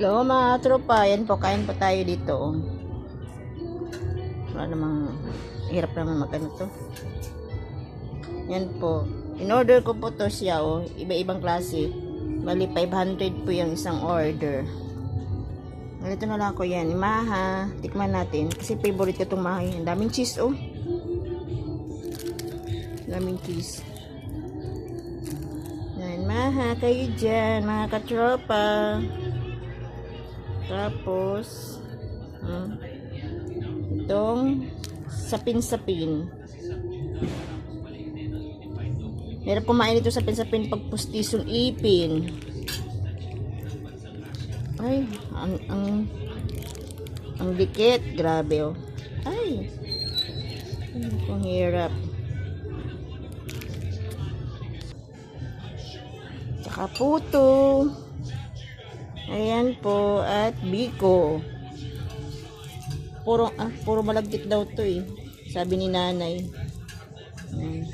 Hello mga tropa, yan po, kain po tayo dito. Wala namang, hirap naman magano to. Yan po, in-order ko po to siya, oh, iba-ibang klase. Bali 500 po yung isang order. Ganito na lang ko yan, maha, tikman natin. Kasi favorite ko itong maha yan. Daming cheese, oh. Daming cheese. Yan, maha kayo dyan, mga katropa. Tapos, itong sapin-sapin. Meron kumain ito sapin-sapin pag pustisong ipin. Ay, ang dikit. Grabe, oh. Ay, ang hirap. Tsaka puto. Ayan po, at biko. Puro malagkit daw to eh. Sabi ni nanay. Ayan.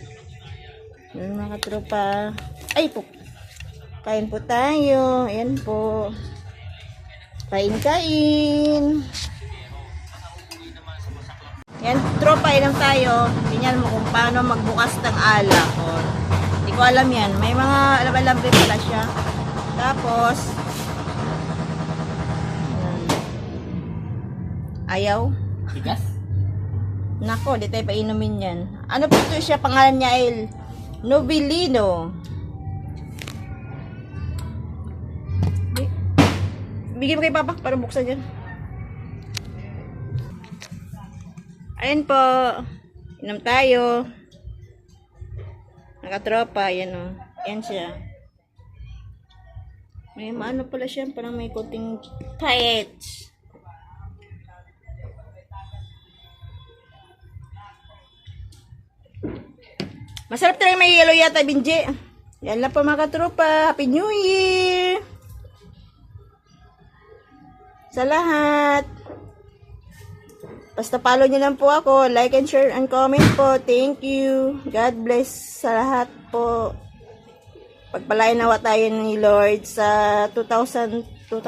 Ayan mga katropa. Ay po. Kain po tayo. Ayan po. Kain. Ayan, tropa, ilang tayo. Tingnan mo kung paano magbukas ng alak. Hindi ko alam yan. May mga alam rin pala siya. Tapos, ayaw? Tigas? Nako, di tayo painumin yan. Ano po ito siya? Pangalan niya ay Novelino. Bigyan mo kay Papa para buksan yan. Ayan po. Inom tayo. Nakatropa. Yan o. Yan siya. May maano pala siya. Parang may konting tight. Masarap talaga may yellow yata, Binji. Yan lang po mga katropa. Happy New Year! Sa lahat. Basta follow nyo lang po ako. Like and share and comment po. Thank you. God bless sa lahat po. Pagpalain nawa tayo ni Lord sa 2024.